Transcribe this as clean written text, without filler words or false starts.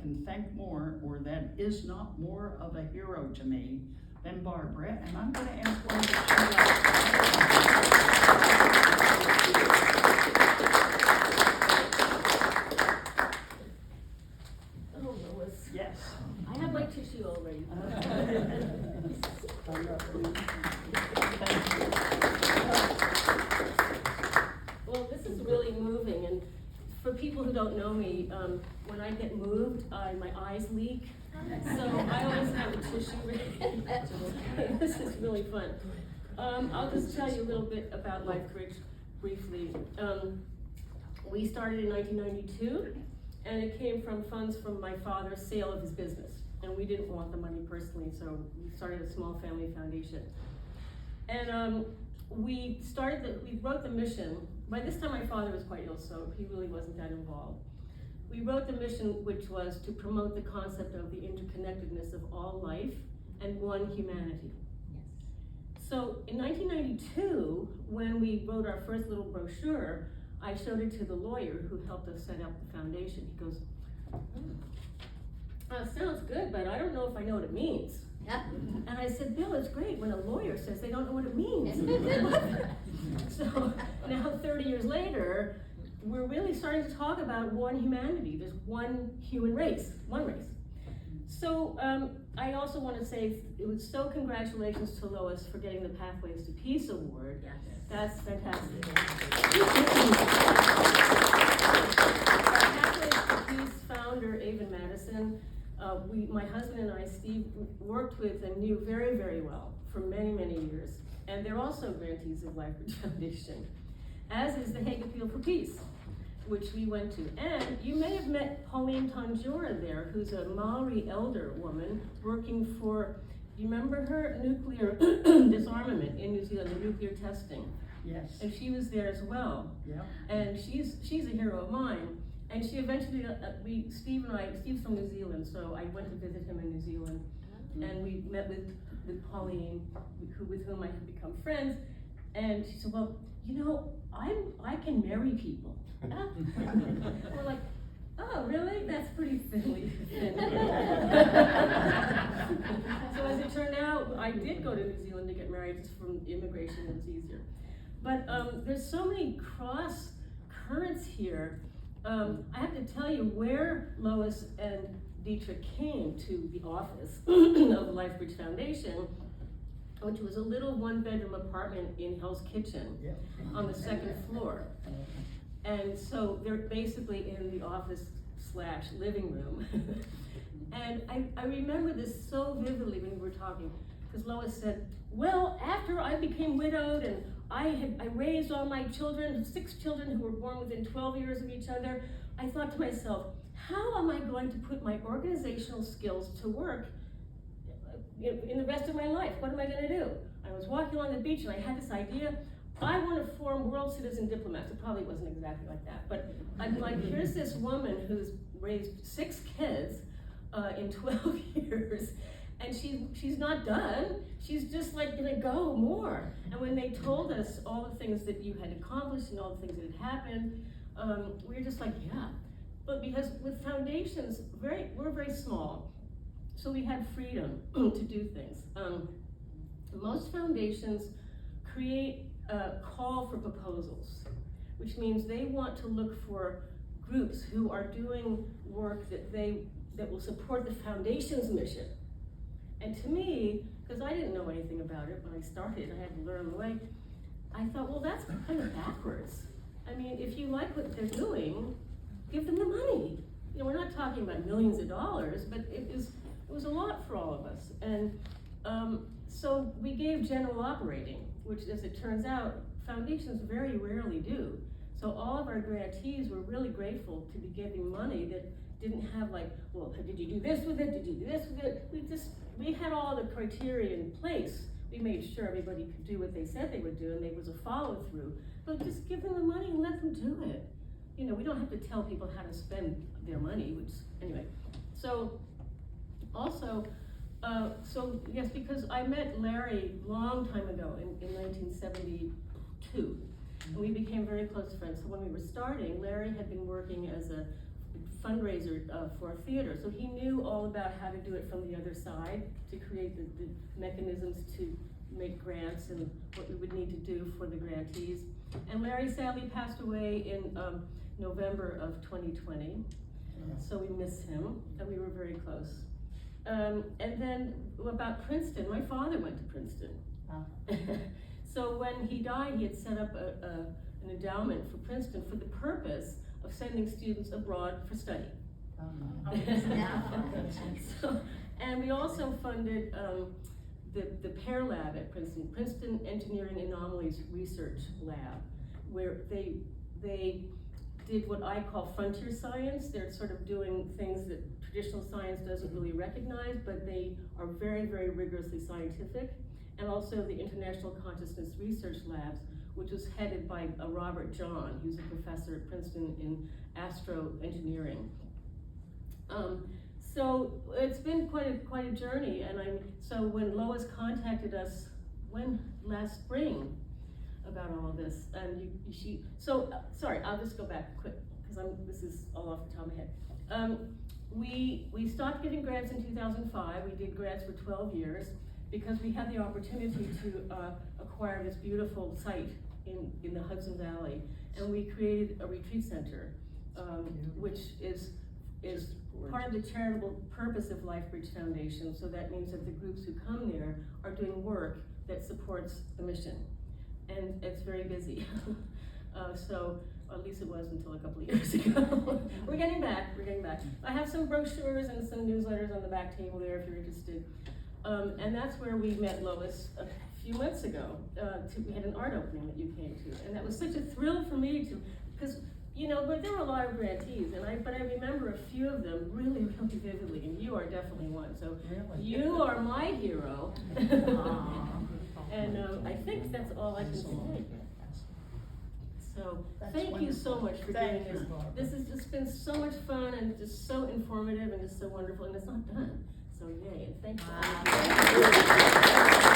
can thank more, or that is not more of a hero to me than Barbara, and I'm going to ask one of Oh, Lois. Yes. I have my tissue already. Well, this is really moving, and for people who don't know me, when I get moved, my eyes leak, so I always have a tissue ready. This is really fun. I'll just tell you a little bit about LifeBridge briefly. We started in 1992, and it came from funds from my father's sale of his business. And we didn't want the money personally, so we started a small family foundation. And we wrote the mission. By this time my father was quite ill, so he really wasn't that involved. We wrote the mission, which was to promote the concept of the interconnectedness of all life and one humanity. So in 1992, when we wrote our first little brochure, I showed it to the lawyer who helped us set up the foundation. He goes, sounds good, but I don't know if I know what it means. And I said, Bill, it's great when a lawyer says they don't know what it means. So now 30 years later, we're really starting to talk about one humanity. There's one human race, one race. So I also want to say, congratulations to Lois for getting the Pathways to Peace Award. Yes. That's fantastic. Pathways to Peace founder, Avon Madison, my husband and I, Steve, worked with and knew very, very well for many, many years. And they're also grantees of LifeBridge Foundation, as is the Hague Appeal for Peace, which we went to. And you may have met Pauline Tanjora there, who's a Maori elder woman working for, do you remember her? Nuclear disarmament in New Zealand, the nuclear testing. Yes. And she was there as well. Yeah. And she's a hero of mine. And she eventually, Steve's from New Zealand, so I went to visit him in New Zealand. And we met with Pauline, with whom I have become friends. And she said, well, you know, I can marry people. We're like, oh, really? That's pretty thin. So as it turned out, I did go to New Zealand to get married just from immigration, it's easier. But there's so many cross currents here. I have to tell you where Lois and Dietrich came to the office of LifeBridge Foundation, which was a little one-bedroom apartment in Hell's Kitchen on the second floor. And so they're basically in the office/living room. And I remember this so vividly when we were talking, because Lois said, well, after I became widowed and I raised all my children, 6 children who were born within 12 years of each other, I thought to myself, how am I going to put my organizational skills to work in the rest of my life? What am I going to do? I was walking along the beach and I had this idea. I want to form world citizen diplomats. It probably wasn't exactly like that, but I'm like, here's this woman who's raised 6 kids in 12 years, and she's not done. She's just like gonna go more. And when they told us all the things that you had accomplished and all the things that had happened, we were just like, yeah. But because with foundations, we're very small, so we had freedom to do things. Most foundations create a call for proposals, which means they want to look for groups who are doing work that will support the foundation's mission. And to me, because I didn't know anything about it when I started, I had to learn the way, I thought, well, that's kind of backwards. I mean, if you like what they're doing, give them the money. You know, we're not talking about millions of dollars, but it was a lot for all of us. And so we gave general operating, which, as it turns out, foundations very rarely do. So all of our grantees were really grateful to be giving money that didn't have like, well, did you do this with it? Did you do this with it? We had all the criteria in place. We made sure everybody could do what they said they would do, and there was a follow through. But just give them the money and let them do it. You know, we don't have to tell people how to spend their money, which, anyway. So, also, yes, because I met Larry a long time ago in 1972, and we became very close friends. So when we were starting, Larry had been working as fundraiser for a theater. So he knew all about how to do it from the other side, to create the mechanisms to make grants and what we would need to do for the grantees. And Larry sadly passed away in November of 2020. So we miss him, and we were very close. And then about Princeton, my father went to Princeton. So when he died, he had set up an endowment for Princeton for the purpose of sending students abroad for study. So, and we also funded the PAIR lab at Princeton, Princeton Engineering Anomalies Research Lab, where they did what I call frontier science. They're sort of doing things that traditional science doesn't really recognize, but they are very, very rigorously scientific. And also the International Consciousness Research Labs, which was headed by Robert John, who's a professor at Princeton in astro engineering. So it's been quite a journey, and so when Lois contacted us last spring about all of this, and sorry, I'll just go back quick because this is all off the top of my head. We stopped giving grants in 2005. We did grants for 12 years because we had the opportunity to acquire this beautiful site in the Hudson Valley, and we created a retreat center, which is part of the charitable purpose of LifeBridge Foundation. So that means that the groups who come there are doing work that supports the mission, and it's very busy. So at least it was until a couple of years ago. We're getting back. I have some brochures and some newsletters on the back table there if you're interested. And that's where we met Lois a few months ago. We had an art opening that you came to, and that was such a thrill for me because but there were a lot of grantees, but I remember a few of them really, really vividly, and you are definitely one. So really? You are my hero. And I think that's all I can say. So thank you so much for doing this. This has just been so much fun and just so informative and just so wonderful, and it's not done. So yay, and thank you.